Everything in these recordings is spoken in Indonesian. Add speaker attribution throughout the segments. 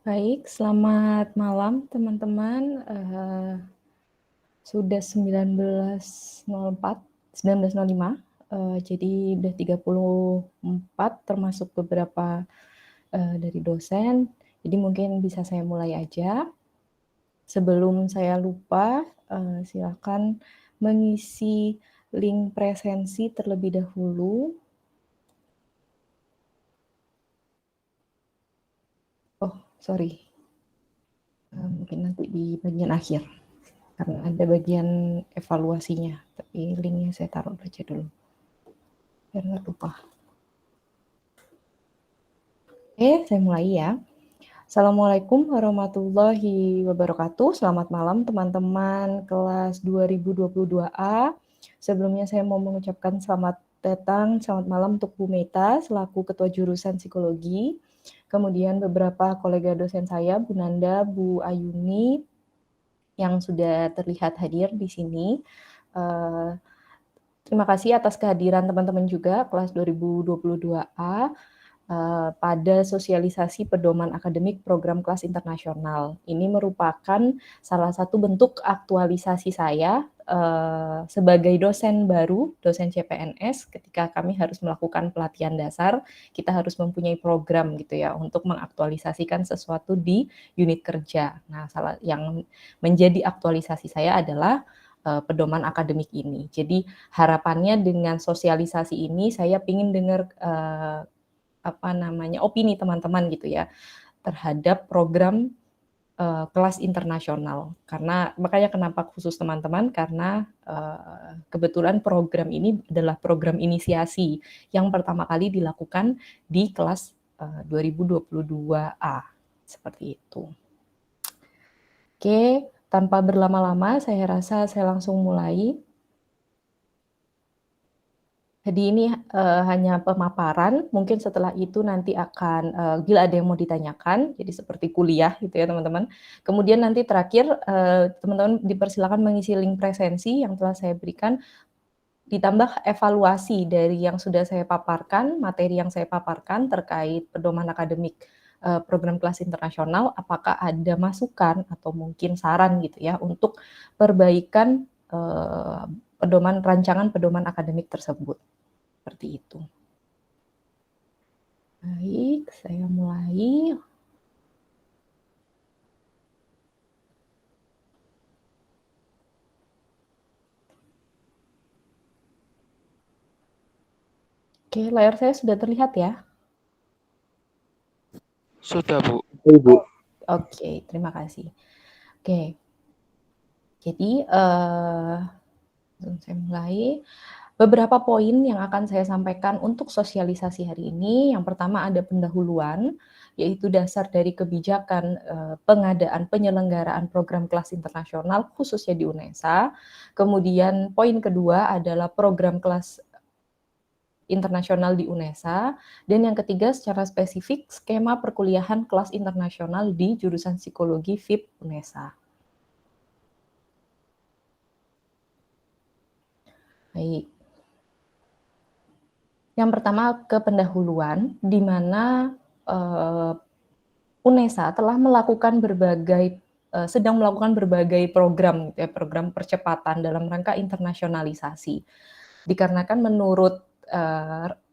Speaker 1: Baik, selamat malam teman-teman. Sudah 19.05, jadi udah 34 termasuk beberapa dari dosen. Jadi mungkin bisa saya mulai aja. Sebelum saya lupa, silakan mengisi link presensi terlebih dahulu. Oh, sorry. Mungkin nanti di bagian akhir. Karena ada bagian evaluasinya, tapi linknya saya taruh aja dulu biar nggak lupa. Oke, saya mulai ya. Assalamualaikum warahmatullahi wabarakatuh. Selamat malam teman-teman kelas 2022A. Sebelumnya saya mau mengucapkan selamat datang, selamat malam untuk Bu Meta selaku Ketua Jurusan Psikologi. Kemudian beberapa kolega dosen saya, Bu Nanda, Bu Ayuni, yang sudah terlihat hadir di sini. Terima kasih atas kehadiran teman-teman juga kelas 2022A pada sosialisasi pedoman akademik program kelas internasional. Ini merupakan salah satu bentuk aktualisasi saya sebagai dosen baru, dosen CPNS, ketika kami harus melakukan pelatihan dasar, kita harus mempunyai program gitu ya untuk mengaktualisasikan sesuatu di unit kerja. Nah, yang menjadi aktualisasi saya adalah pedoman akademik ini. Jadi harapannya dengan sosialisasi ini saya ingin dengar opini teman-teman gitu ya terhadap program kelas internasional. Karena makanya kenapa khusus teman-teman, karena kebetulan program ini adalah program inisiasi yang pertama kali dilakukan di kelas 2022A. Seperti itu. Oke, tanpa berlama-lama saya rasa saya langsung mulai. Jadi ini hanya pemaparan, mungkin setelah itu nanti akan, bila ada yang mau ditanyakan, jadi seperti kuliah gitu ya teman-teman. Kemudian nanti terakhir, teman-teman dipersilakan mengisi link presensi yang telah saya berikan, ditambah evaluasi dari yang sudah saya paparkan, materi yang saya paparkan terkait pedoman akademik program kelas internasional, apakah ada masukan atau mungkin saran gitu ya untuk perbaikan rancangan pedoman akademik tersebut. Seperti itu. Baik, saya mulai. Oke, layar saya sudah terlihat ya?
Speaker 2: Sudah, Bu.
Speaker 3: Ibu.
Speaker 1: Oke, terima kasih. Oke, jadi saya mulai. Beberapa poin yang akan saya sampaikan untuk sosialisasi hari ini. Yang pertama ada pendahuluan, yaitu dasar dari kebijakan pengadaan penyelenggaraan program kelas internasional khususnya di UNESA. Kemudian poin kedua adalah program kelas internasional di UNESA, dan yang ketiga secara spesifik skema perkuliahan kelas internasional di jurusan psikologi FIP UNESA. Baik. Yang pertama ke pendahuluan, di mana UNESA telah sedang melakukan berbagai program, program percepatan dalam rangka internasionalisasi. Dikarenakan menurut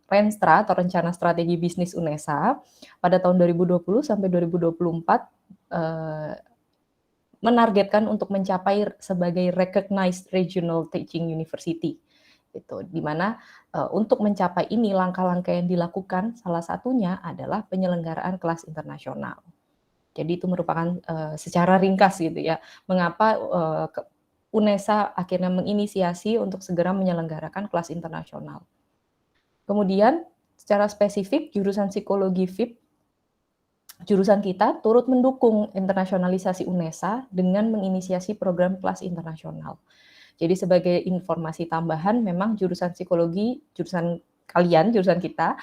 Speaker 1: Renstra atau Rencana Strategi Bisnis UNESA pada tahun 2020 sampai 2024 menargetkan untuk mencapai sebagai recognized regional teaching university. Itu di mana untuk mencapai ini langkah-langkah yang dilakukan salah satunya adalah penyelenggaraan kelas internasional. Jadi itu merupakan secara ringkas gitu ya, mengapa UNESA akhirnya menginisiasi untuk segera menyelenggarakan kelas internasional. Kemudian secara spesifik jurusan psikologi FIP, jurusan kita turut mendukung internasionalisasi UNESA dengan menginisiasi program kelas internasional. Jadi sebagai informasi tambahan, memang jurusan psikologi, jurusan kita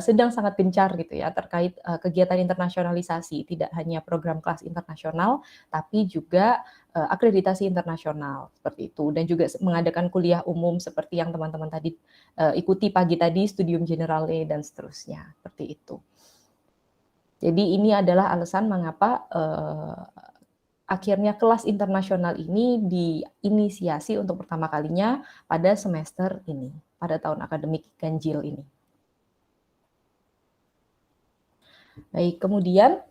Speaker 1: sedang sangat gencar gitu ya terkait kegiatan internasionalisasi, tidak hanya program kelas internasional, tapi juga akreditasi internasional seperti itu, dan juga mengadakan kuliah umum seperti yang teman-teman tadi ikuti pagi tadi, studium generale dan seterusnya, seperti itu. Jadi ini adalah alasan mengapa akhirnya kelas internasional ini diinisiasi untuk pertama kalinya pada semester ini, pada tahun akademik ganjil ini. Baik, kemudian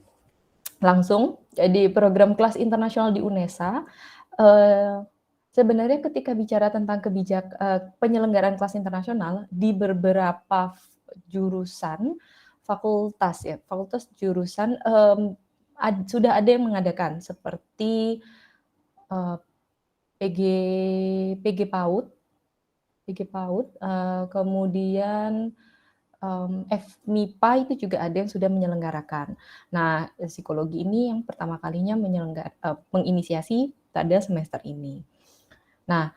Speaker 1: langsung jadi program kelas internasional di UNESA, sebenarnya ketika bicara tentang penyelenggaraan kelas internasional di beberapa jurusan, fakultas jurusan, sudah ada yang mengadakan seperti PG PAUD, kemudian FMIPA itu juga ada yang sudah menyelenggarakan. Nah, psikologi ini yang pertama kalinya menginisiasi pada semester ini. Nah,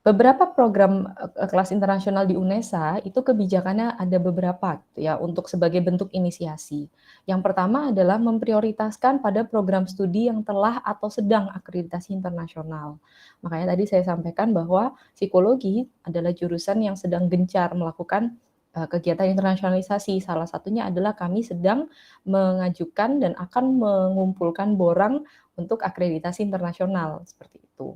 Speaker 1: beberapa program kelas internasional di UNESA itu kebijakannya ada beberapa ya untuk sebagai bentuk inisiasi. Yang pertama adalah memprioritaskan pada program studi yang telah atau sedang akreditasi internasional. Makanya tadi saya sampaikan bahwa psikologi adalah jurusan yang sedang gencar melakukan kegiatan internasionalisasi. Salah satunya adalah kami sedang mengajukan dan akan mengumpulkan borang untuk akreditasi internasional seperti itu.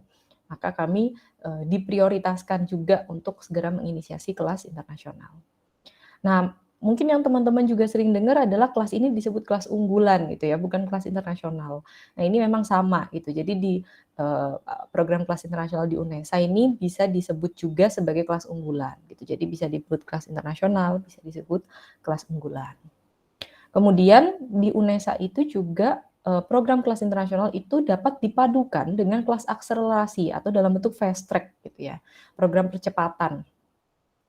Speaker 1: Maka kami diprioritaskan juga untuk segera menginisiasi kelas internasional. Nah, mungkin yang teman-teman juga sering dengar adalah kelas ini disebut kelas unggulan gitu ya, bukan kelas internasional. Nah, ini memang sama gitu. Jadi di program kelas internasional di UNESA ini bisa disebut juga sebagai kelas unggulan gitu. Jadi bisa disebut kelas internasional, bisa disebut kelas unggulan. Kemudian di UNESA itu juga program kelas internasional itu dapat dipadukan dengan kelas akselerasi atau dalam bentuk fast track gitu ya, program percepatan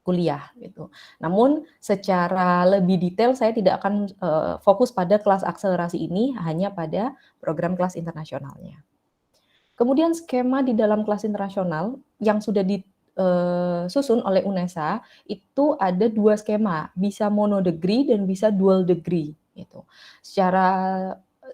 Speaker 1: kuliah gitu. Namun secara lebih detail saya tidak akan fokus pada kelas akselerasi ini, hanya pada program kelas internasionalnya. Kemudian skema di dalam kelas internasional yang sudah disusun oleh UNESA itu ada 2 skema, bisa mono degree dan bisa dual degree gitu. Secara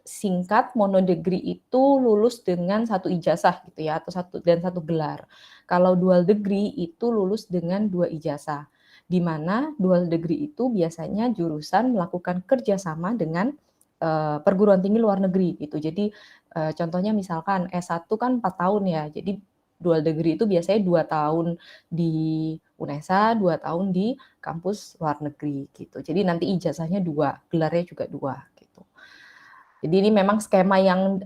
Speaker 1: singkat, mono degree itu lulus dengan 1 ijazah gitu ya, atau 1 gelar. Kalau dual degree itu lulus dengan 2 ijazah, di mana dual degree itu biasanya jurusan melakukan kerjasama dengan perguruan tinggi luar negeri gitu. Jadi contohnya misalkan S1 kan 4 tahun ya, jadi dual degree itu biasanya 2 tahun di UNESA, 2 tahun di kampus luar negeri gitu. Jadi nanti ijazahnya 2, gelarnya juga 2 gitu. Jadi ini memang skema yang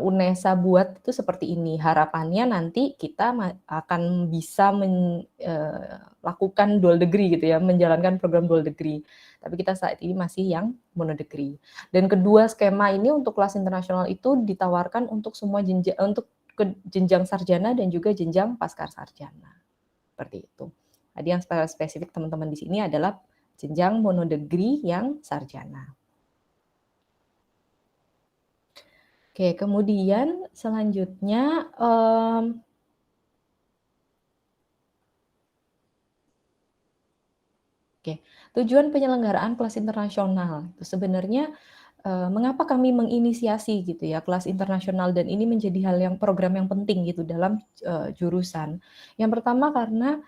Speaker 1: UNESA buat itu seperti ini. Harapannya nanti kita akan bisa melakukan dual degree gitu ya, menjalankan program dual degree. Tapi kita saat ini masih yang mono degree. Dan kedua skema ini untuk kelas internasional itu ditawarkan untuk semua jenjang sarjana dan juga jenjang pasca sarjana. Seperti itu. Jadi yang spesifik teman-teman di sini adalah jenjang mono degree yang sarjana. Oke, kemudian selanjutnya tujuan penyelenggaraan kelas internasional. Sebenarnya mengapa kami menginisiasi gitu ya kelas internasional dan ini menjadi program yang penting gitu dalam jurusan. Yang pertama karena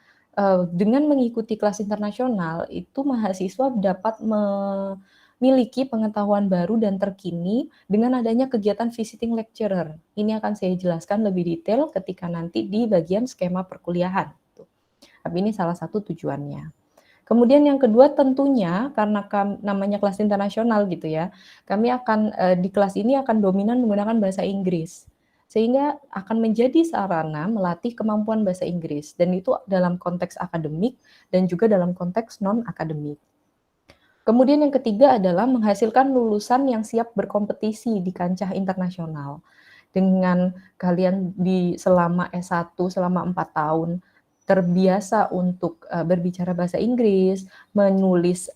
Speaker 1: dengan mengikuti kelas internasional itu mahasiswa dapat memiliki pengetahuan baru dan terkini dengan adanya kegiatan visiting lecturer. Ini akan saya jelaskan lebih detail ketika nanti di bagian skema perkuliahan. Tapi ini salah satu tujuannya. Kemudian yang kedua tentunya karena namanya kelas internasional gitu ya, kami akan di kelas ini akan dominan menggunakan bahasa Inggris. Sehingga akan menjadi sarana melatih kemampuan bahasa Inggris dan itu dalam konteks akademik dan juga dalam konteks non-akademik. Kemudian yang ketiga adalah menghasilkan lulusan yang siap berkompetisi di kancah internasional. Dengan kalian selama S1 selama 4 tahun terbiasa untuk berbicara bahasa Inggris, menulis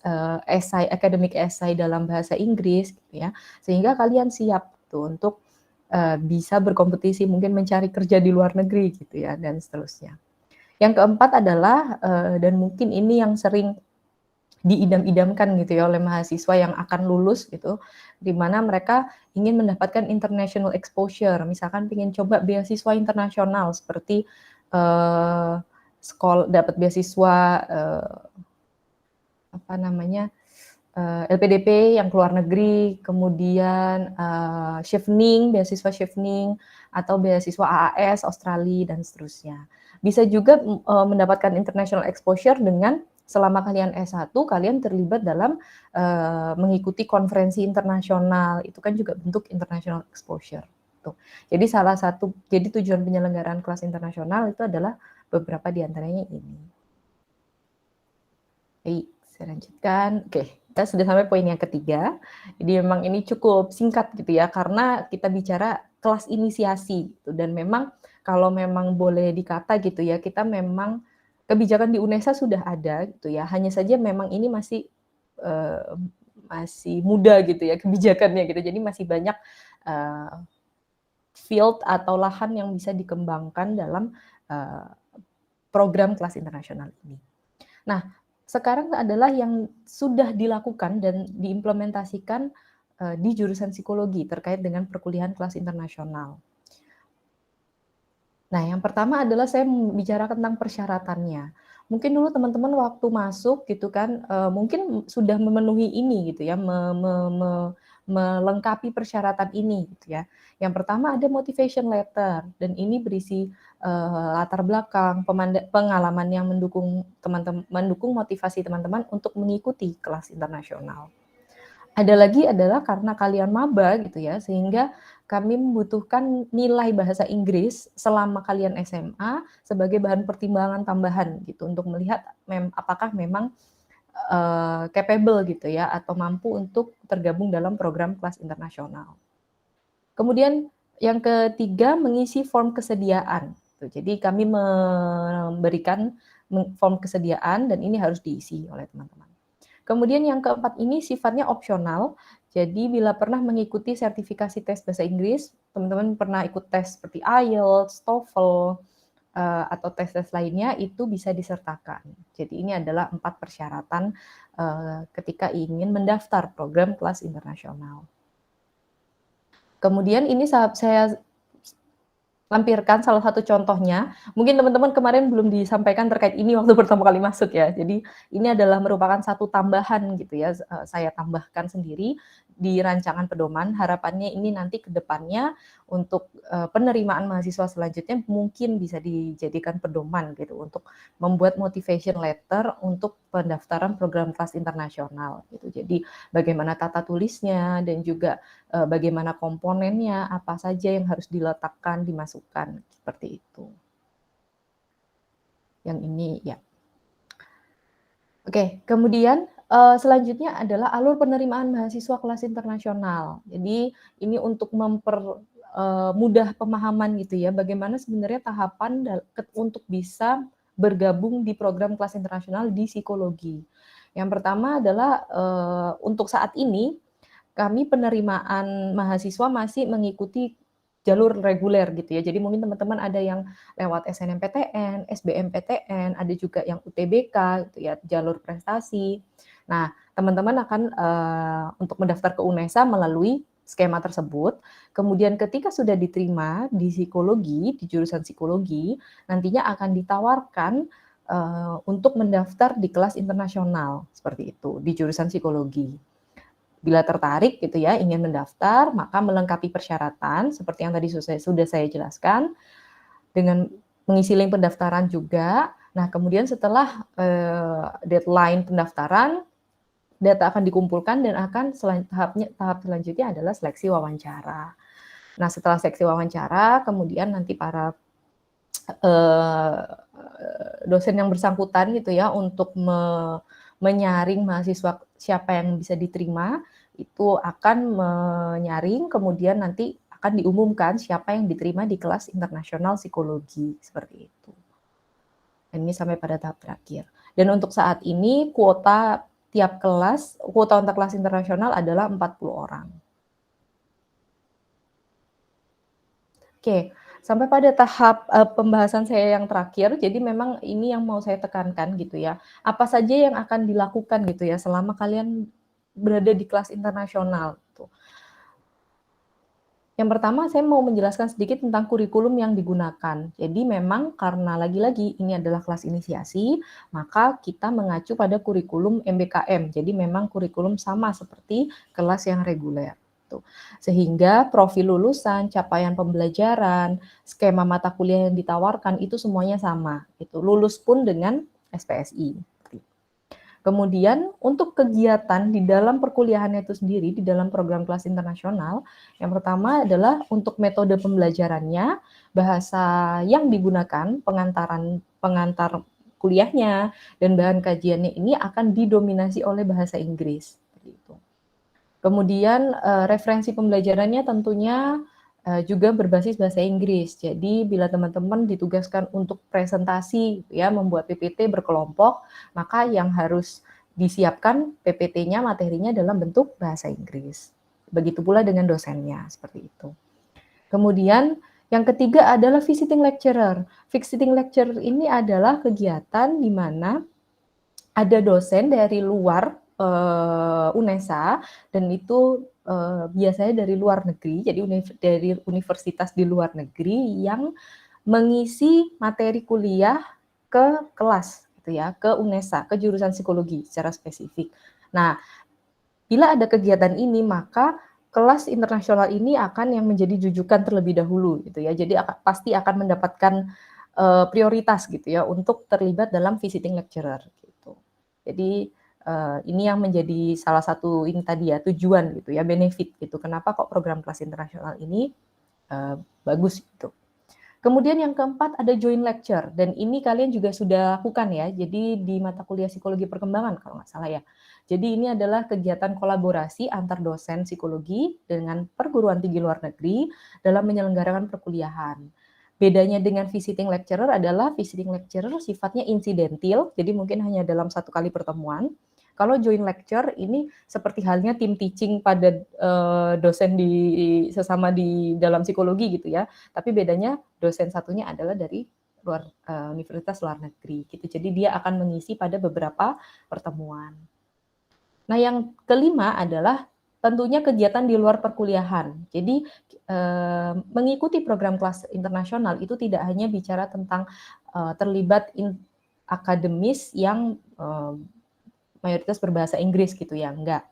Speaker 1: academic essay dalam bahasa Inggris gitu ya. Sehingga kalian siap tuh untuk bisa berkompetisi, mungkin mencari kerja di luar negeri gitu ya dan seterusnya. Yang keempat adalah dan mungkin ini yang sering diidam-idamkan gitu ya oleh mahasiswa yang akan lulus gitu, di mana mereka ingin mendapatkan international exposure, misalkan ingin coba beasiswa internasional seperti dapat beasiswa LPDP yang ke luar negeri, kemudian chevening, beasiswa chevening, atau beasiswa AAS, Australia, dan seterusnya. Bisa juga mendapatkan international exposure dengan selama kalian S1, kalian terlibat dalam mengikuti konferensi internasional, itu kan juga bentuk international exposure. Tuh. Jadi jadi tujuan penyelenggaraan kelas internasional itu adalah beberapa di antaranya ini. Baik, saya lanjutkan. Oke, kita sudah sampai poin yang ketiga. Jadi memang ini cukup singkat gitu ya, karena kita bicara kelas inisiasi gitu. Dan memang kalau memang boleh dikata gitu ya, kita memang kebijakan di UNESA sudah ada gitu ya. Hanya saja memang ini masih muda gitu ya kebijakannya gitu. Jadi masih banyak field atau lahan yang bisa dikembangkan dalam program kelas internasional ini. Nah, sekarang adalah yang sudah dilakukan dan diimplementasikan di jurusan psikologi terkait dengan perkuliahan kelas internasional. Nah, yang pertama adalah saya bicara tentang persyaratannya. Mungkin dulu teman-teman waktu masuk gitu kan, mungkin sudah memenuhi ini gitu ya, melengkapi persyaratan ini gitu ya. Yang pertama ada motivation letter, dan ini berisi latar belakang, pengalaman yang mendukung motivasi teman-teman untuk mengikuti kelas internasional. Ada lagi adalah karena kalian maba gitu ya, sehingga kami membutuhkan nilai bahasa Inggris selama kalian SMA sebagai bahan pertimbangan tambahan gitu untuk melihat apakah memang capable gitu ya atau mampu untuk tergabung dalam program kelas internasional. Kemudian yang ketiga mengisi form kesediaan. Jadi kami memberikan form kesediaan dan ini harus diisi oleh teman-teman. Kemudian yang keempat ini sifatnya opsional. Jadi bila pernah mengikuti sertifikasi tes bahasa Inggris, teman-teman pernah ikut tes seperti IELTS, TOEFL, atau tes-tes lainnya, itu bisa disertakan. Jadi ini adalah 4 persyaratan ketika ingin mendaftar program kelas internasional. Kemudian ini saya lampirkan salah satu contohnya. Mungkin teman-teman kemarin belum disampaikan terkait ini waktu pertama kali masuk ya. Jadi ini adalah merupakan satu tambahan gitu ya, saya tambahkan sendiri di rancangan pedoman. Harapannya ini nanti ke depannya untuk penerimaan mahasiswa selanjutnya mungkin bisa dijadikan pedoman gitu untuk membuat motivation letter untuk pendaftaran program kelas internasional gitu. Jadi bagaimana tata tulisnya dan juga bagaimana komponennya, apa saja yang harus diletakkan, dimasukkan, seperti itu. Yang ini ya. Oke, kemudian selanjutnya adalah alur penerimaan mahasiswa kelas internasional. Jadi ini untuk mempermudah pemahaman gitu ya, bagaimana sebenarnya tahapan untuk bisa bergabung di program kelas internasional di psikologi. Yang pertama adalah untuk saat ini kami penerimaan mahasiswa masih mengikuti jalur reguler gitu ya. Jadi mungkin teman-teman ada yang lewat SNMPTN, SBMPTN, ada juga yang UTBK gitu ya, jalur prestasi. Nah, teman-teman akan untuk mendaftar ke UNESA melalui skema tersebut. Kemudian ketika sudah diterima di psikologi, di jurusan psikologi, nantinya akan ditawarkan untuk mendaftar di kelas internasional seperti itu di jurusan psikologi. Bila tertarik gitu ya, ingin mendaftar, maka melengkapi persyaratan seperti yang tadi sudah saya jelaskan dengan mengisi link pendaftaran juga. Nah, kemudian setelah deadline pendaftaran, data akan dikumpulkan dan akan tahap selanjutnya adalah seleksi wawancara. Nah, setelah seleksi wawancara, kemudian nanti para dosen yang bersangkutan gitu ya untuk menyaring mahasiswa siapa yang bisa diterima, itu akan menyaring, kemudian nanti akan diumumkan siapa yang diterima di kelas internasional psikologi, seperti itu. Dan ini sampai pada tahap terakhir. Dan untuk saat ini kuota untuk kelas internasional adalah 40 orang. Oke, sampai pada tahap pembahasan saya yang terakhir, jadi memang ini yang mau saya tekankan gitu ya. Apa saja yang akan dilakukan gitu ya selama kalian berada di kelas internasional gitu. Yang pertama, saya mau menjelaskan sedikit tentang kurikulum yang digunakan. Jadi memang karena lagi-lagi ini adalah kelas inisiasi, maka kita mengacu pada kurikulum MBKM. Jadi memang kurikulum sama seperti kelas yang reguler. Sehingga profil lulusan, capaian pembelajaran, skema mata kuliah yang ditawarkan itu semuanya sama. Lulus pun dengan SPSI. Kemudian untuk kegiatan di dalam perkuliahannya itu sendiri, di dalam program kelas internasional, yang pertama adalah untuk metode pembelajarannya, bahasa yang digunakan, pengantar kuliahnya, dan bahan kajiannya ini akan didominasi oleh bahasa Inggris. Kemudian referensi pembelajarannya tentunya juga berbasis bahasa Inggris. Jadi bila teman-teman ditugaskan untuk presentasi ya membuat PPT berkelompok, maka yang harus disiapkan PPT-nya materinya dalam bentuk bahasa Inggris. Begitu pula dengan dosennya seperti itu. Kemudian yang ketiga adalah visiting lecturer. Visiting lecturer ini adalah kegiatan di mana ada dosen dari luar UNESA dan itu biasanya dari luar negeri, jadi dari universitas di luar negeri yang mengisi materi kuliah ke kelas, gitu ya, ke UNESA, ke jurusan psikologi secara spesifik. Nah, bila ada kegiatan ini, maka kelas internasional ini akan yang menjadi jujukan terlebih dahulu, gitu ya. Jadi pasti akan mendapatkan prioritas, gitu ya, untuk terlibat dalam visiting lecturer, gitu. Jadi ini yang menjadi salah satu ini tadi ya tujuan gitu ya benefit gitu. Kenapa kok program kelas internasional ini bagus gitu. Kemudian yang keempat ada joint lecture dan ini kalian juga sudah lakukan ya. Jadi di mata kuliah psikologi perkembangan kalau nggak salah ya. Jadi ini adalah kegiatan kolaborasi antar dosen psikologi dengan perguruan tinggi luar negeri dalam menyelenggarakan perkuliahan. Bedanya dengan visiting lecturer adalah visiting lecturer sifatnya insidentil, jadi mungkin hanya dalam satu kali pertemuan. Kalau joint lecture ini seperti halnya tim teaching pada dosen sesama di dalam psikologi gitu ya. Tapi bedanya dosen satunya adalah dari luar universitas luar negeri gitu. Jadi dia akan mengisi pada beberapa pertemuan. Nah, yang kelima adalah tentunya kegiatan di luar perkuliahan. Jadi mengikuti program kelas internasional itu tidak hanya bicara tentang terlibat akademis yang mayoritas berbahasa Inggris gitu ya, enggak.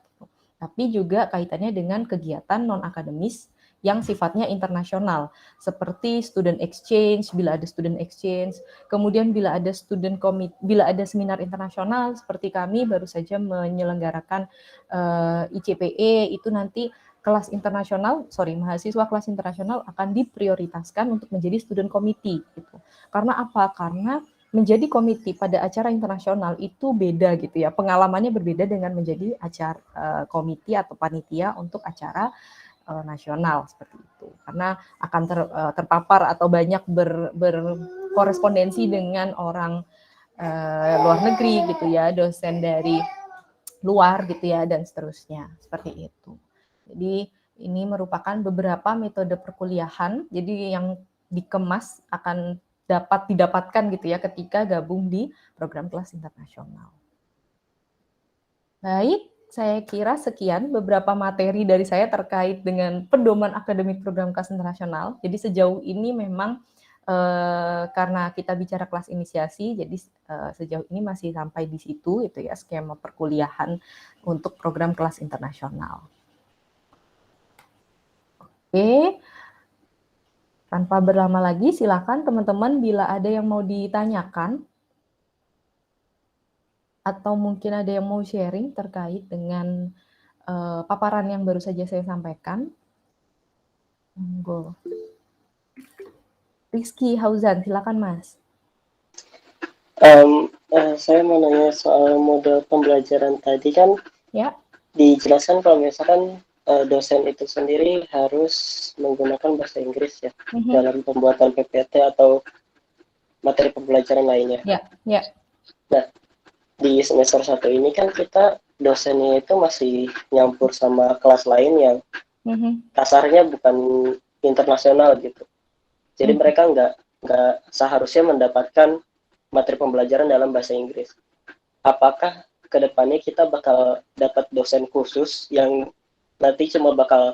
Speaker 1: Tapi juga kaitannya dengan kegiatan non-akademis yang sifatnya internasional, seperti student exchange, bila ada student exchange, kemudian bila ada bila ada seminar internasional, seperti kami baru saja menyelenggarakan ICPE, itu nanti mahasiswa kelas internasional akan diprioritaskan untuk menjadi student committee gitu. Karena apa? Karena menjadi komite pada acara internasional itu beda gitu ya, pengalamannya berbeda dengan menjadi acara komite atau panitia untuk acara nasional seperti itu, karena akan terpapar atau banyak berkorespondensi dengan orang luar negeri gitu ya, dosen dari luar gitu ya dan seterusnya seperti itu. Jadi ini merupakan beberapa metode perkuliahan, jadi yang dikemas akan dapat didapatkan gitu ya ketika gabung di program kelas internasional. Baik, saya kira sekian beberapa materi dari saya terkait dengan pedoman akademik program kelas internasional. Jadi sejauh ini memang karena kita bicara kelas inisiasi, jadi sejauh ini masih sampai di situ gitu ya skema perkuliahan untuk program kelas internasional. Oke. Tanpa berlama lagi, silakan teman-teman bila ada yang mau ditanyakan atau mungkin ada yang mau sharing terkait dengan paparan yang baru saja saya sampaikan. Monggo. Rizky Hauzan, silakan Mas.
Speaker 2: Saya mau nanya soal model pembelajaran tadi kan. Ya. Dijelaskan kalau misalkan dosen itu sendiri harus menggunakan bahasa Inggris ya dalam pembuatan PPT atau materi pembelajaran lainnya. Ya. Nah, di semester 1 ini kan kita dosennya itu masih nyampur sama kelas lain yang kasarnya bukan internasional gitu. Jadi mereka nggak seharusnya mendapatkan materi pembelajaran dalam bahasa Inggris. Apakah kedepannya kita bakal dapat dosen khusus yang nanti cuma bakal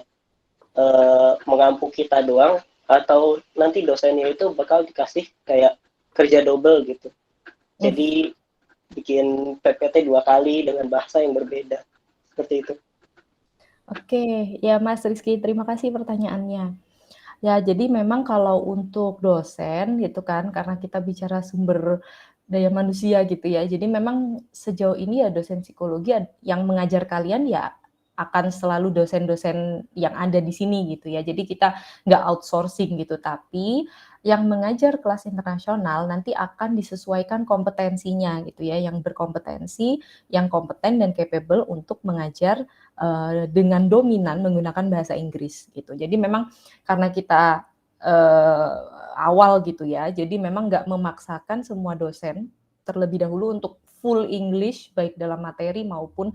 Speaker 2: mengampu kita doang, atau nanti dosennya itu bakal dikasih kayak kerja double gitu. Jadi bikin PPT 2 kali dengan bahasa yang berbeda. Seperti itu.
Speaker 1: Oke, ya Mas Rizky, terima kasih pertanyaannya. Ya, jadi memang kalau untuk dosen gitu kan, karena kita bicara sumber daya manusia gitu ya, jadi memang sejauh ini ya dosen psikologi yang mengajar kalian ya akan selalu dosen-dosen yang ada di sini gitu ya. Jadi kita nggak outsourcing gitu, tapi yang mengajar kelas internasional nanti akan disesuaikan kompetensinya gitu ya, yang berkompetensi, yang kompeten dan capable untuk mengajar dengan dominan menggunakan bahasa Inggris gitu. Jadi memang karena kita awal gitu ya, jadi memang nggak memaksakan semua dosen terlebih dahulu untuk full English baik dalam materi maupun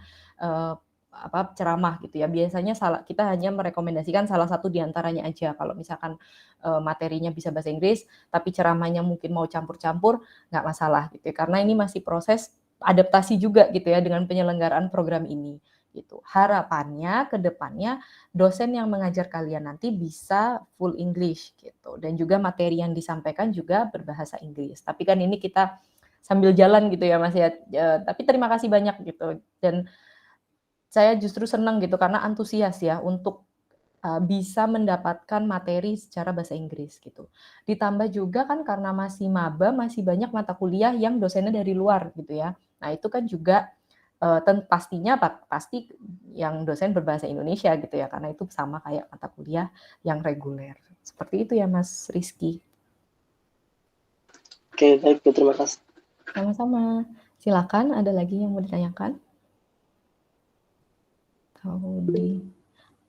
Speaker 1: ceramah gitu ya. Biasanya kita hanya merekomendasikan salah satu di antaranya aja. Kalau misalkan materinya bisa bahasa Inggris, tapi ceramahnya mungkin mau campur-campur, nggak masalah gitu ya. Karena ini masih proses adaptasi juga gitu ya dengan penyelenggaraan program ini. Gitu. Harapannya ke depannya dosen yang mengajar kalian nanti bisa full English gitu dan juga materi yang disampaikan juga berbahasa Inggris. Tapi kan ini kita sambil jalan gitu ya Mas ya. Tapi terima kasih banyak gitu dan saya justru senang gitu karena antusias ya untuk bisa mendapatkan materi secara bahasa Inggris gitu. Ditambah juga kan karena masih maba, masih banyak mata kuliah yang dosennya dari luar gitu ya. Nah itu kan juga pastinya pasti yang dosen berbahasa Indonesia gitu ya, karena itu sama kayak mata kuliah yang reguler. Seperti itu ya Mas Rizky.
Speaker 2: Oke, baik, terima kasih.
Speaker 1: Sama-sama. Silakan, ada lagi yang mau ditanyakan?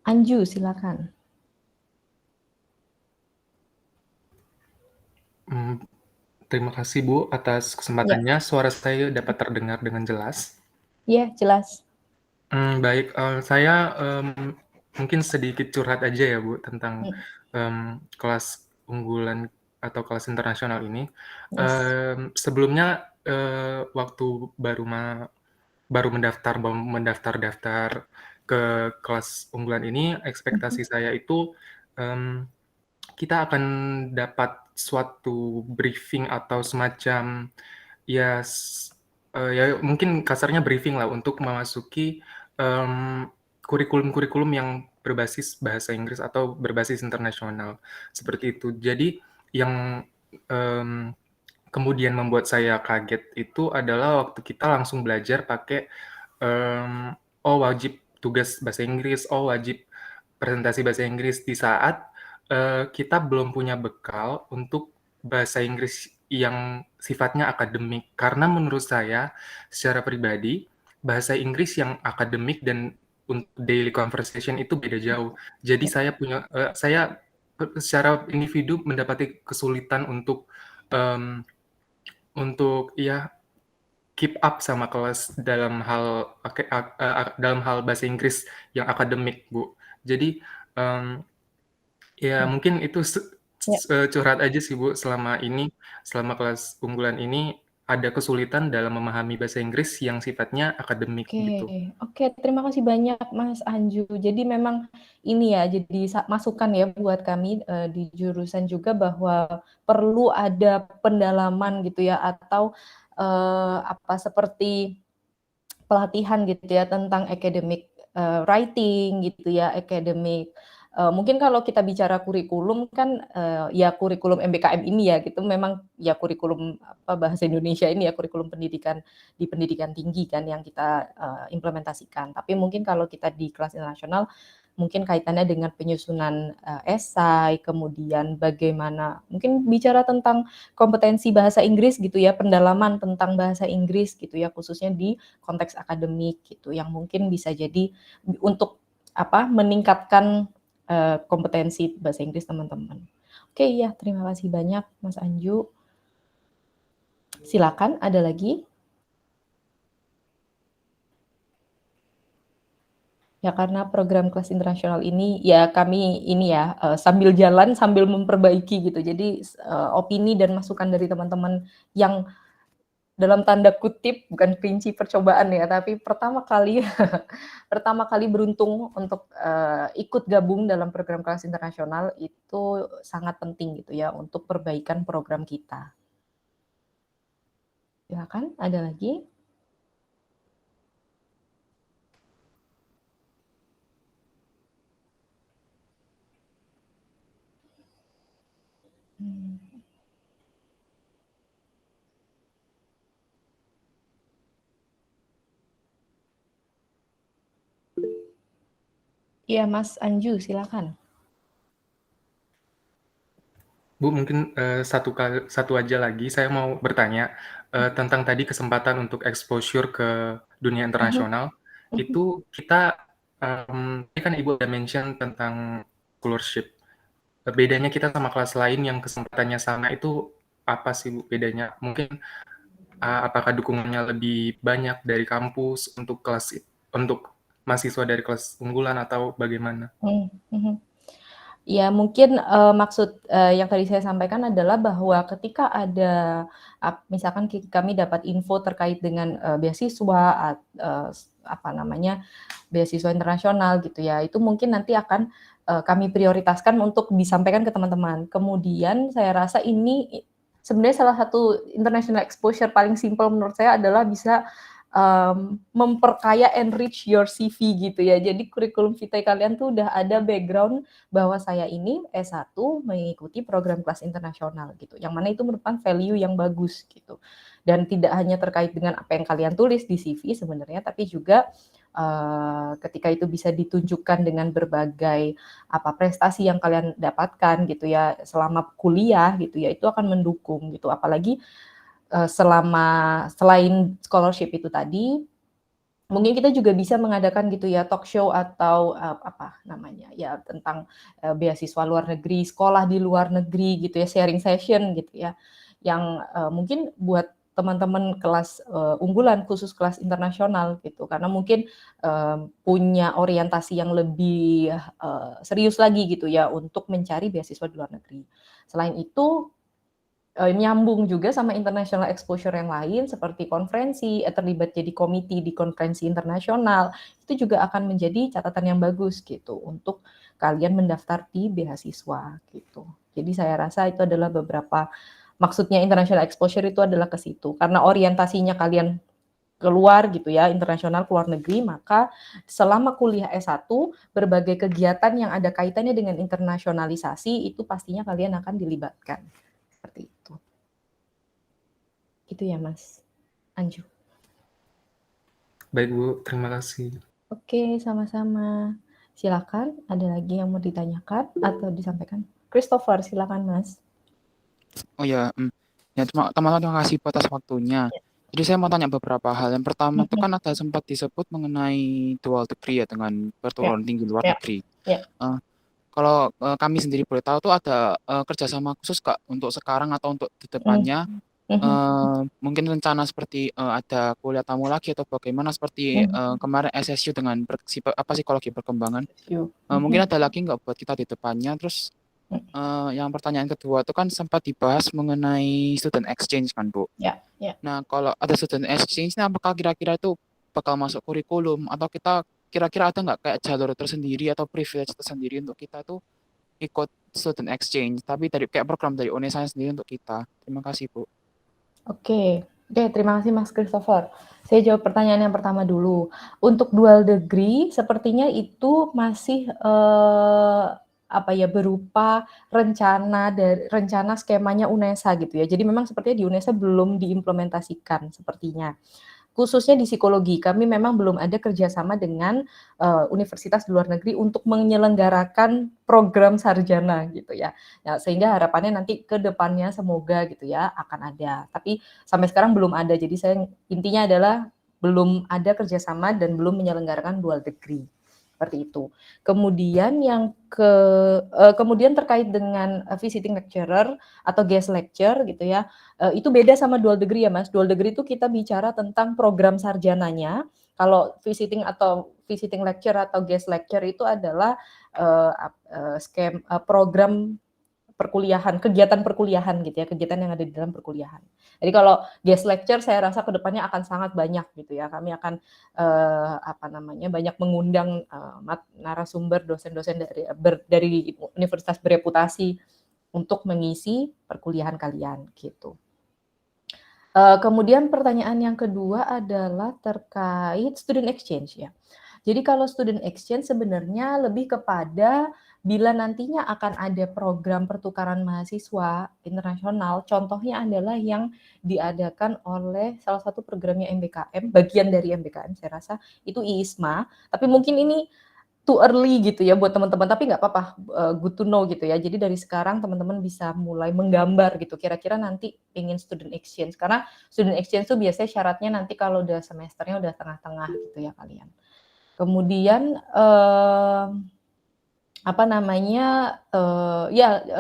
Speaker 1: Anju, silakan.
Speaker 3: Terima kasih Bu atas kesempatannya. Suara saya dapat terdengar dengan jelas?
Speaker 1: Iya, jelas.
Speaker 3: Baik, saya mungkin sedikit curhat aja ya Bu tentang kelas unggulan atau kelas internasional ini. Sebelumnya waktu baru mendaftar ke kelas unggulan ini, ekspektasi saya itu kita akan dapat suatu briefing atau semacam ya mungkin kasarnya briefing lah untuk memasuki kurikulum-kurikulum yang berbasis bahasa Inggris atau berbasis internasional seperti itu. Jadi yang kemudian membuat saya kaget itu adalah waktu kita langsung belajar pakai wajib tugas bahasa Inggris, wajib presentasi bahasa Inggris di saat kita belum punya bekal untuk bahasa Inggris yang sifatnya akademik. Karena menurut saya, secara pribadi, bahasa Inggris yang akademik dan untuk daily conversation itu beda jauh. Jadi saya secara individu mendapati kesulitan untuk keep up sama kelas dalam hal bahasa Inggris yang akademik, Bu. Jadi mungkin itu curhat aja sih Bu, selama kelas unggulan ini ada kesulitan dalam memahami bahasa Inggris yang sifatnya akademik gitu.
Speaker 1: Oke, terima kasih banyak Mas Anju. Jadi memang ini ya, jadi masukan ya buat kami di jurusan juga bahwa perlu ada pendalaman gitu ya atau seperti pelatihan gitu ya tentang academic writing gitu ya, academic mungkin kalau kita bicara kurikulum kan ya kurikulum MBKM ini ya gitu memang ya kurikulum bahasa Indonesia ini ya kurikulum pendidikan di pendidikan tinggi kan yang kita implementasikan. Tapi mungkin kalau kita di kelas internasional mungkin kaitannya dengan penyusunan esai, kemudian bagaimana mungkin bicara tentang kompetensi bahasa Inggris gitu ya, pendalaman tentang bahasa Inggris gitu ya, khususnya di konteks akademik gitu, yang mungkin bisa jadi untuk meningkatkan kompetensi bahasa Inggris teman-teman. Oke, ya terima kasih banyak Mas Anju. Silakan, ada lagi? Ya karena program kelas internasional ini ya kami ini ya sambil jalan sambil memperbaiki gitu. Jadi opini dan masukan dari teman-teman yang dalam tanda kutip, bukan kelinci percobaan ya, tapi pertama kali pertama kali beruntung untuk ikut gabung dalam program kelas internasional itu sangat penting gitu ya untuk perbaikan program kita. Silakan, ada lagi? Iya, Mas Anju, silakan.
Speaker 3: Bu, mungkin satu aja lagi saya mau bertanya tentang tadi kesempatan untuk exposure ke dunia internasional. Itu kita ini kan Ibu udah mention tentang scholarship. Bedanya kita sama kelas lain yang kesempatannya sama itu apa sih Bu bedanya? Mungkin apakah dukungannya lebih banyak dari kampus untuk mahasiswa dari kelas unggulan atau bagaimana?
Speaker 1: Ya mungkin maksud yang tadi saya sampaikan adalah bahwa ketika ada misalkan kami dapat info terkait dengan beasiswa beasiswa internasional gitu ya, itu mungkin nanti akan kami prioritaskan untuk disampaikan ke teman-teman. Kemudian saya rasa ini sebenarnya salah satu international exposure paling simpel menurut saya adalah bisa memperkaya, enrich your CV gitu ya. Jadi kurikulum vitae kalian tuh udah ada background bahwa saya ini S1 mengikuti program kelas internasional gitu. Yang mana itu merupakan value yang bagus gitu. Dan tidak hanya terkait dengan apa yang kalian tulis di CV sebenarnya, tapi juga ketika itu bisa ditunjukkan dengan berbagai prestasi yang kalian dapatkan gitu ya selama kuliah gitu ya, itu akan mendukung gitu. Apalagi selain scholarship itu tadi, mungkin kita juga bisa mengadakan gitu ya talk show atau tentang beasiswa luar negeri, sekolah di luar negeri gitu ya, sharing session gitu ya, yang mungkin buat teman-teman kelas unggulan khusus kelas internasional gitu, karena mungkin punya orientasi yang lebih serius lagi gitu ya untuk mencari beasiswa di luar negeri. Selain itu nyambung juga sama international exposure yang lain seperti konferensi, terlibat jadi komite di konferensi internasional, itu juga akan menjadi catatan yang bagus gitu untuk kalian mendaftar di beasiswa gitu. Jadi saya rasa itu adalah beberapa maksudnya international exposure itu adalah ke situ. Karena orientasinya kalian keluar gitu ya, internasional keluar negeri, maka selama kuliah S1 berbagai kegiatan yang ada kaitannya dengan internasionalisasi itu pastinya kalian akan dilibatkan. Seperti itu. Itu ya Mas Anju.
Speaker 3: Baik Bu, terima kasih.
Speaker 1: Oke, sama-sama. Silakan, ada lagi yang mau ditanyakan atau disampaikan? Christopher, silakan Mas.
Speaker 4: Oh ya, teman-teman terima kasih atas waktunya. Jadi saya mau tanya beberapa hal. Yang pertama itu kan ada sempat disebut mengenai dual degree ya dengan perguruan tinggi luar negeri. Kalau kami sendiri boleh tahu tuh ada kerjasama khusus Kak untuk sekarang atau untuk di depannya? Mungkin rencana seperti ada kuliah tamu lagi atau bagaimana seperti kemarin SSU dengan psikologi perkembangan. Mungkin ada lagi nggak buat kita di depannya? Terus yang pertanyaan kedua itu kan sempat dibahas mengenai student exchange kan Bu. Nah kalau ada student exchange, apakah kira-kira itu bakal masuk kurikulum atau kita kira-kira ada nggak kayak jalur tersendiri atau privilege tersendiri untuk kita tuh ikut student exchange, tapi dari kayak program dari UNESA sendiri untuk kita. Terima kasih Bu.
Speaker 1: Oke, terima kasih Mas Christopher. Saya jawab pertanyaan yang pertama dulu. Untuk dual degree, sepertinya itu masih berupa rencana skemanya UNESA gitu ya. Jadi memang sepertinya di UNESA belum diimplementasikan sepertinya. Khususnya di psikologi, kami memang belum ada kerjasama dengan universitas di luar negeri untuk menyelenggarakan program sarjana gitu ya. Sehingga harapannya nanti ke depannya semoga gitu ya akan ada. Tapi sampai sekarang belum ada. Jadi intinya adalah belum ada kerjasama dan belum menyelenggarakan dual degree. Seperti itu. Kemudian kemudian terkait dengan visiting lecturer atau guest lecture gitu ya, itu beda sama dual degree ya Mas. Dual degree itu kita bicara tentang program sarjananya. Kalau visiting lecture atau guest lecture itu adalah program perkuliahan, kegiatan perkuliahan gitu ya, kegiatan yang ada di dalam perkuliahan. Jadi kalau guest lecture saya rasa ke depannya akan sangat banyak gitu ya. Kami akan banyak mengundang narasumber dosen-dosen dari universitas bereputasi untuk mengisi perkuliahan kalian gitu. Kemudian pertanyaan yang kedua adalah terkait student exchange ya. Jadi kalau student exchange sebenarnya lebih kepada bila nantinya akan ada program pertukaran mahasiswa internasional, contohnya adalah yang diadakan oleh salah satu programnya MBKM, bagian dari MBKM saya rasa, itu IISMA, tapi mungkin ini too early gitu ya buat teman-teman, tapi nggak apa-apa, good to know gitu ya. Jadi dari sekarang teman-teman bisa mulai menggambar gitu, kira-kira nanti ingin student exchange, karena student exchange itu biasanya syaratnya nanti kalau udah semesternya udah tengah-tengah gitu ya kalian. Kemudian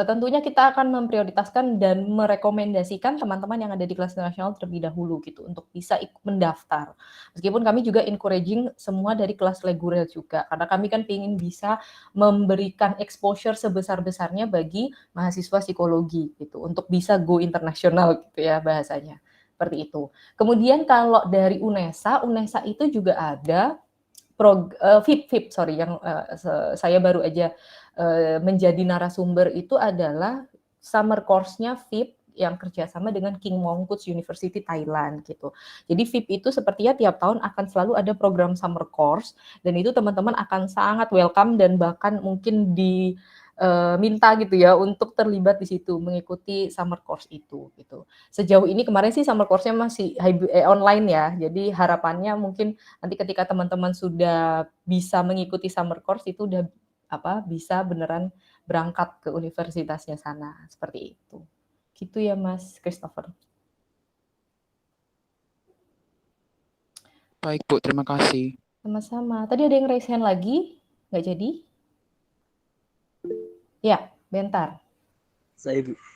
Speaker 1: tentunya kita akan memprioritaskan dan merekomendasikan teman-teman yang ada di kelas internasional terlebih dahulu gitu untuk bisa ikut mendaftar. Meskipun kami juga encouraging semua dari kelas reguler juga, karena kami kan ingin bisa memberikan exposure sebesar-besarnya bagi mahasiswa psikologi gitu untuk bisa go internasional gitu ya bahasanya. Seperti itu. Kemudian kalau dari UNESA itu juga ada VIP yang saya baru aja menjadi narasumber itu adalah summer course-nya VIP yang kerjasama dengan King Mongkut University Thailand gitu. Jadi VIP itu sepertinya tiap tahun akan selalu ada program summer course dan itu teman-teman akan sangat welcome dan bahkan mungkin minta gitu ya untuk terlibat di situ mengikuti summer course itu gitu. Sejauh ini kemarin sih summer course-nya masih online ya. Jadi harapannya mungkin nanti ketika teman-teman sudah bisa mengikuti summer course itu udah bisa beneran berangkat ke universitasnya sana seperti itu. Gitu ya Mas Christopher.
Speaker 4: Baik Bu, terima kasih.
Speaker 1: Sama-sama. Tadi ada yang raise hand lagi? Nggak jadi? Ya, bentar.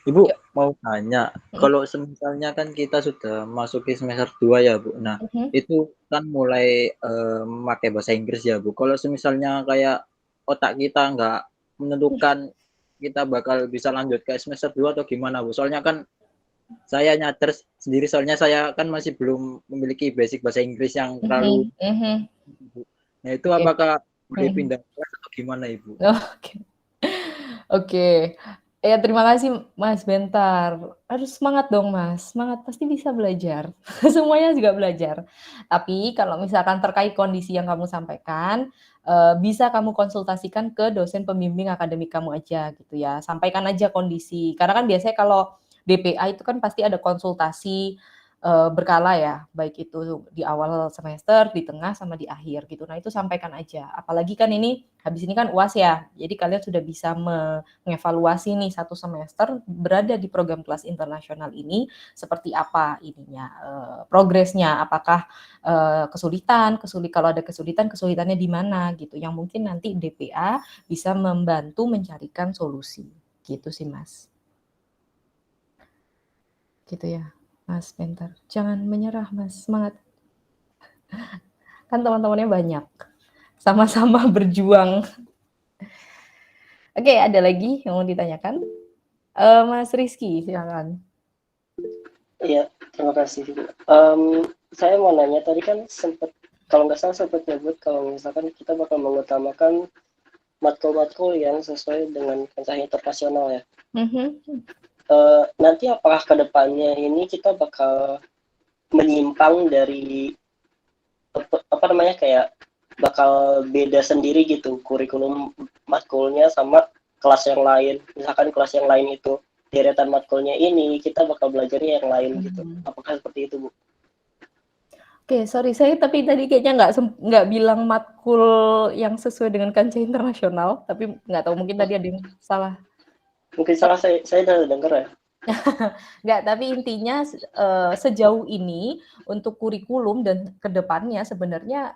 Speaker 5: Ibu mau tanya, kalau misalnya kan kita sudah masuk ke semester 2 ya Bu, nah itu kan mulai memakai bahasa Inggris ya Bu, kalau misalnya kayak otak kita nggak menentukan kita bakal bisa lanjut ke semester 2 atau gimana Bu, soalnya kan saya nyadar sendiri, soalnya saya kan masih belum memiliki basic bahasa Inggris yang terlalu nah itu apakah boleh pindah kelas atau gimana Ibu?
Speaker 1: Oke. Ya terima kasih Mas Bentar. Harus semangat dong Mas, semangat pasti bisa belajar. Semuanya juga belajar. Tapi kalau misalkan terkait kondisi yang kamu sampaikan, bisa kamu konsultasikan ke dosen pembimbing akademik kamu aja gitu ya. Sampaikan aja kondisi. Karena kan biasanya kalau DPA itu kan pasti ada konsultasi berkala ya, baik itu di awal semester, di tengah, sama di akhir gitu. Nah itu sampaikan aja. Apalagi kan ini habis ini kan UAS ya, jadi kalian sudah bisa mengevaluasi nih satu semester berada di program kelas internasional ini seperti apa ininya progresnya, apakah kesulitan kalau ada kesulitannya di mana gitu, yang mungkin nanti DPA bisa membantu mencarikan solusi gitu sih Mas. Gitu ya. Mas Bentar, jangan menyerah Mas, semangat. Kan teman-temannya banyak, sama-sama berjuang. Oke, ada lagi yang mau ditanyakan? Mas Rizky, silakan.
Speaker 2: Iya, terima kasih. Saya mau nanya, tadi kan kalau nggak salah sempat nyebut kalau misalkan kita bakal mengutamakan matkul-matkul yang sesuai dengan kancah internasional ya. Nanti apakah ke depannya ini kita bakal menyimpang dari kayak bakal beda sendiri gitu kurikulum matkulnya sama kelas yang lain, misalkan kelas yang lain itu deretan matkulnya ini, kita bakal belajarnya yang lain gitu, apakah seperti itu Bu?
Speaker 1: Oke, sorry saya tapi tadi kayaknya nggak bilang matkul yang sesuai dengan kancah internasional, tapi nggak tahu mungkin tadi ada yang salah.
Speaker 2: Mungkin salah, saya udah dengar ya.
Speaker 1: Nggak, tapi intinya sejauh ini untuk kurikulum dan kedepannya sebenarnya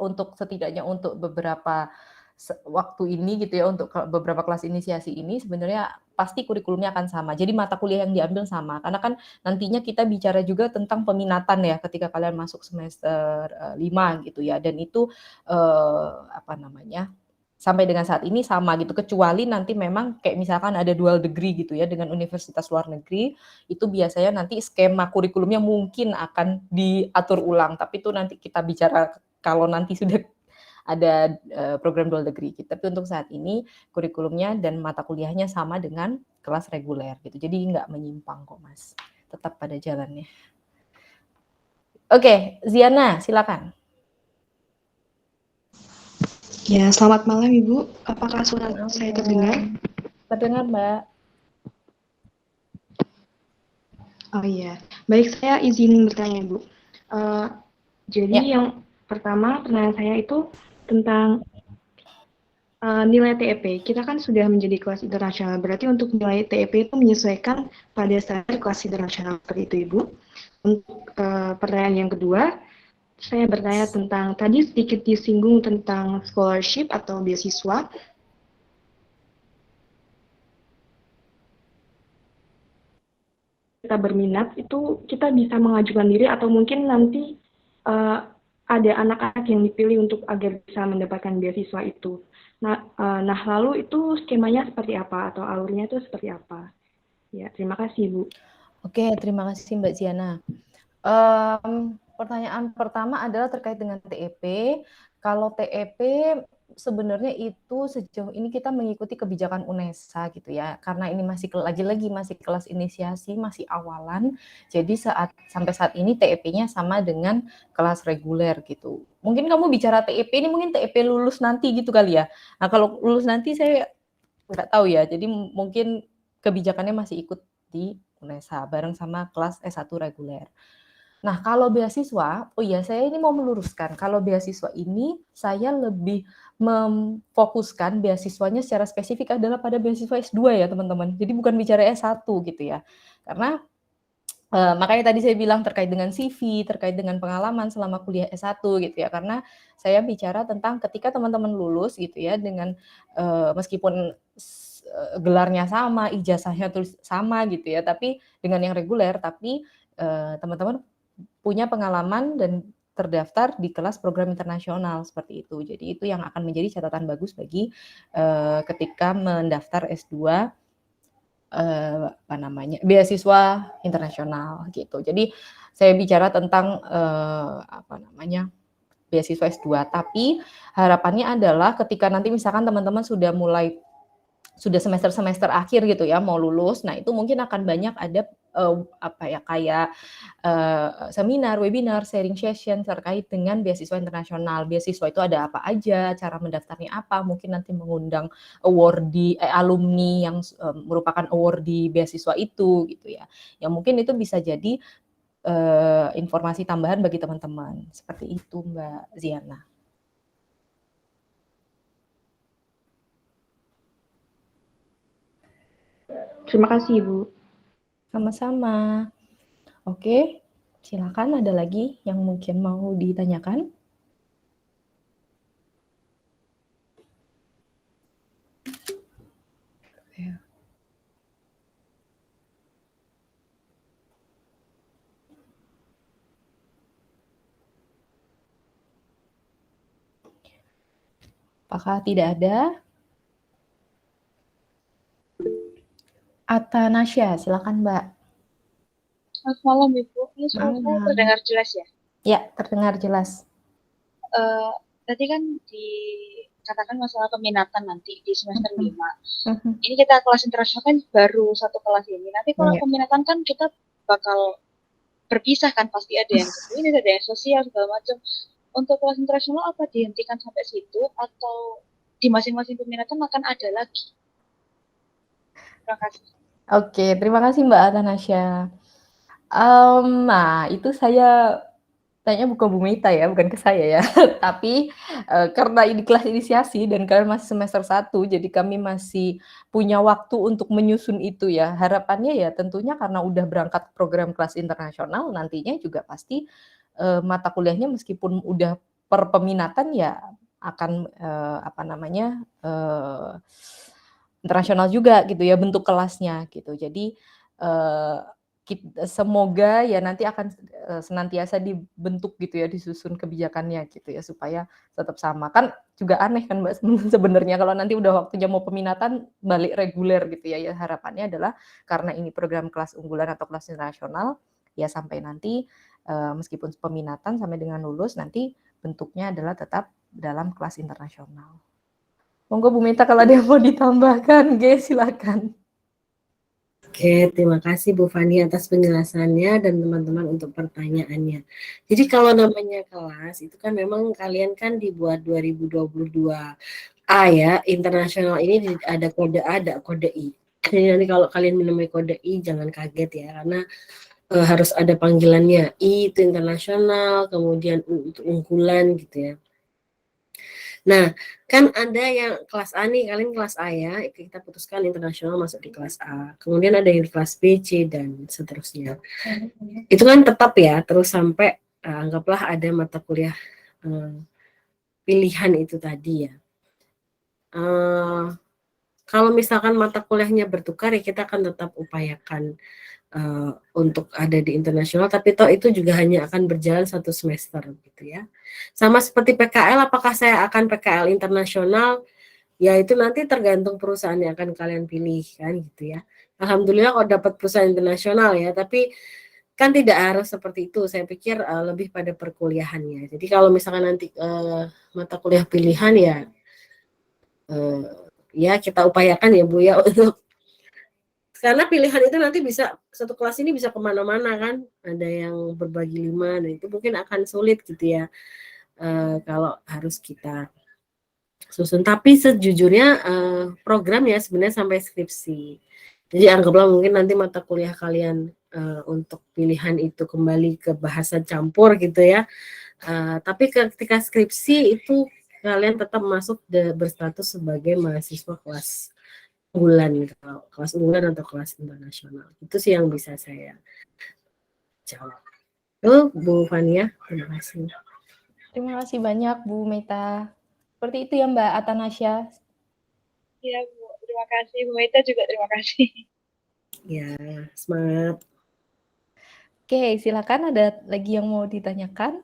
Speaker 1: untuk setidaknya untuk beberapa waktu ini gitu ya, untuk beberapa kelas inisiasi ini sebenarnya pasti kurikulumnya akan sama. Jadi mata kuliah yang diambil sama. Karena kan nantinya kita bicara juga tentang peminatan ya ketika kalian masuk semester 5 gitu ya. Dan itu sampai dengan saat ini sama gitu, kecuali nanti memang kayak misalkan ada dual degree gitu ya dengan universitas luar negeri, itu biasanya nanti skema kurikulumnya mungkin akan diatur ulang, tapi itu nanti kita bicara kalau nanti sudah ada program dual degree gitu. Tapi untuk saat ini kurikulumnya dan mata kuliahnya sama dengan kelas reguler gitu, jadi nggak menyimpang kok Mas, tetap pada jalannya. Oke, Ziana silakan.
Speaker 6: Ya, selamat malam Ibu. Apakah suara saya terdengar?
Speaker 1: Terdengar, Mbak.
Speaker 6: Oh iya, baik, saya izin bertanya Ibu. Jadi yang pertama pertanyaan saya itu tentang nilai TEP. Kita kan sudah menjadi kelas internasional, berarti untuk nilai TEP itu menyesuaikan pada standar kelas internasional seperti itu Ibu. Untuk pertanyaan yang kedua, saya bertanya tentang, tadi sedikit disinggung tentang scholarship atau beasiswa. Kita berminat, itu kita bisa mengajukan diri atau mungkin nanti ada anak-anak yang dipilih untuk agar bisa mendapatkan beasiswa itu. Nah, lalu itu skemanya seperti apa atau alurnya itu seperti apa? Ya, terima kasih Bu.
Speaker 1: Oke, terima kasih Mbak Ziana. Pertanyaan pertama adalah terkait dengan TEP. Kalau TEP sebenarnya itu sejauh ini kita mengikuti kebijakan UNESA gitu ya, karena ini masih lagi-lagi masih kelas inisiasi, masih awalan. Jadi sampai saat ini TEP-nya sama dengan kelas reguler gitu. Mungkin kamu bicara TEP ini mungkin TEP lulus nanti gitu kali ya. Nah kalau lulus nanti saya nggak tahu ya. Jadi mungkin kebijakannya masih ikut di UNESA bareng sama kelas S1 reguler. Nah, kalau beasiswa, oh iya saya ini mau meluruskan, kalau beasiswa ini saya lebih memfokuskan beasiswanya secara spesifik adalah pada beasiswa S2 ya teman-teman. Jadi bukan bicara S1 gitu ya. Karena makanya tadi saya bilang terkait dengan CV, terkait dengan pengalaman selama kuliah S1 gitu ya. Karena saya bicara tentang ketika teman-teman lulus gitu ya dengan meskipun gelarnya sama, ijazahnya tulis sama gitu ya, tapi dengan yang reguler, tapi teman-teman punya pengalaman dan terdaftar di kelas program internasional seperti itu. Jadi itu yang akan menjadi catatan bagus bagi ketika mendaftar S2 beasiswa internasional gitu. Jadi saya bicara tentang beasiswa S2, tapi harapannya adalah ketika nanti misalkan teman-teman sudah semester akhir gitu ya mau lulus, nah itu mungkin akan banyak ada seminar, webinar, sharing session terkait dengan beasiswa internasional. Beasiswa itu ada apa aja, cara mendaftarnya apa, mungkin nanti mengundang alumni yang merupakan awardee beasiswa itu gitu ya. Yang mungkin itu bisa jadi informasi tambahan bagi teman-teman. Seperti itu Mbak Ziana.
Speaker 6: Terima kasih Ibu.
Speaker 1: Sama-sama. Oke, silakan ada lagi yang mungkin mau ditanyakan? Apakah tidak ada? Atanasya, silakan Mbak.
Speaker 7: Selamat malam Ibu, ini suara saya terdengar jelas ya?
Speaker 1: Ya, terdengar jelas.
Speaker 7: Tadi kan dikatakan masalah peminatan nanti di semester 5. Ini kita kelas internasional kan baru satu kelas ini. Nanti kalau peminatan kan kita bakal berpisah kan, pasti ada yang ini, ada yang sosial segala macam. Untuk kelas internasional apa dihentikan sampai situ atau di masing-masing peminatan akan ada lagi? Terima kasih.
Speaker 1: Oke, terima kasih Mbak Atanasya. Nah, itu saya tanya bukan Bu Mita ya, bukan ke saya ya. Tapi karena ini kelas inisiasi dan kalian masih semester 1, jadi kami masih punya waktu untuk menyusun itu ya. Harapannya ya tentunya karena udah berangkat program kelas internasional, nantinya juga pasti mata kuliahnya meskipun udah per peminatan ya akan internasional juga gitu ya bentuk kelasnya gitu. Jadi semoga ya nanti akan senantiasa dibentuk gitu ya, disusun kebijakannya gitu ya, supaya tetap sama. Kan juga aneh kan Mbak sebenarnya kalau nanti udah waktunya mau peminatan balik reguler gitu ya. Ya harapannya adalah karena ini program kelas unggulan atau kelas internasional, ya sampai nanti meskipun peminatan sampai dengan lulus nanti bentuknya adalah tetap dalam kelas internasional. Monggo Bu Meta kalau ada yang mau ditambahkan, silakan.
Speaker 8: Oke, terima kasih Bu Fani atas penjelasannya dan teman-teman untuk pertanyaannya. Jadi kalau namanya kelas itu kan memang kalian kan dibuat 2022 A ya, internasional ini ada kode A, ada kode I. Jadi nanti kalau kalian menemui kode I jangan kaget ya, karena harus ada panggilannya. I itu internasional, kemudian untuk unggulan gitu ya. Nah, kan ada yang kelas A nih, kalian kelas A ya, kita putuskan internasional masuk di kelas A. Kemudian ada yang di kelas B, C, dan seterusnya. Itu kan tetap ya, terus sampai anggaplah ada mata kuliah pilihan itu tadi ya. Kalau misalkan mata kuliahnya bertukar ya kita akan tetap upayakan untuk ada di internasional, tapi toh itu juga hanya akan berjalan 1 semester gitu ya. Sama seperti PKL, apakah saya akan PKL internasional? Ya itu nanti tergantung perusahaan yang akan kalian pilih kan gitu ya. Alhamdulillah kalau dapat perusahaan internasional ya, tapi kan tidak harus seperti itu. Saya pikir lebih pada perkuliahannya. Jadi kalau misalkan nanti mata kuliah pilihan ya, ya kita upayakan ya Bu ya untuk, karena pilihan itu nanti bisa, satu kelas ini bisa kemana-mana kan, ada yang berbagi 5, dan itu mungkin akan sulit gitu ya kalau harus kita susun. Tapi sejujurnya program ya sebenarnya sampai skripsi. Jadi anggaplah mungkin nanti mata kuliah kalian untuk pilihan itu kembali ke bahasa campur gitu ya. Tapi ketika skripsi itu kalian tetap masuk berstatus sebagai mahasiswa kelas unggulan, kelas unggulan atau kelas internasional. Itu sih yang bisa saya jawab. Bu Fania, terima kasih.
Speaker 1: Terima kasih banyak Bu Meta. Seperti itu ya Mbak Atanasya.
Speaker 7: Ya Bu, terima kasih. Bu Meta juga terima kasih.
Speaker 8: Ya, semangat.
Speaker 1: Oke, silakan, ada lagi yang mau ditanyakan?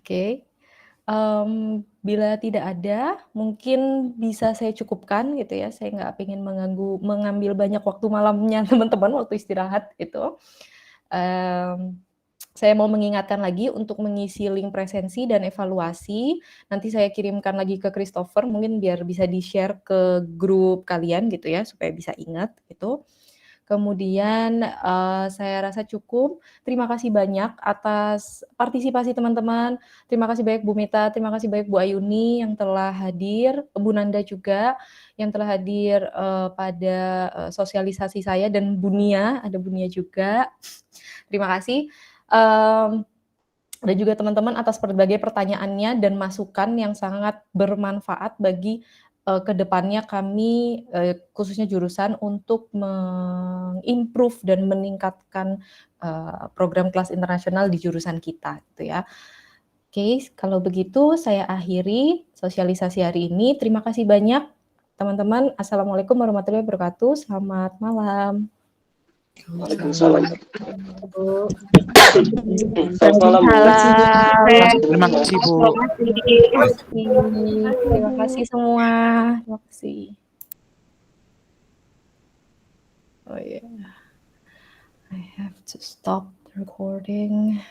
Speaker 1: Oke, bila tidak ada, mungkin bisa saya cukupkan gitu ya. Saya nggak ingin mengambil banyak waktu malamnya teman-teman waktu istirahat gitu. Saya mau mengingatkan lagi untuk mengisi link presensi dan evaluasi. Nanti saya kirimkan lagi ke Christopher, mungkin biar bisa di-share ke grup kalian gitu ya, supaya bisa ingat gitu. Kemudian saya rasa cukup. Terima kasih banyak atas partisipasi teman-teman. Terima kasih banyak Bu Meta, terima kasih banyak Bu Ayuni yang telah hadir, Bu Nanda juga yang telah hadir pada sosialisasi saya, dan Bu Nia, ada Bu Nia juga. Terima kasih. Dan juga teman-teman atas berbagai pertanyaannya dan masukan yang sangat bermanfaat bagi kedepannya kami khususnya jurusan untuk mengimprove dan meningkatkan program kelas internasional di jurusan kita gitu ya. Oke, kalau begitu saya akhiri sosialisasi hari ini. Terima kasih banyak teman-teman. Assalamualaikum warahmatullahi wabarakatuh. Selamat malam.
Speaker 2: Waalaikumsalam.
Speaker 4: Terima kasih Bu.
Speaker 1: Terima kasih semua. Terima kasih. Oh yeah, I have to stop the recording.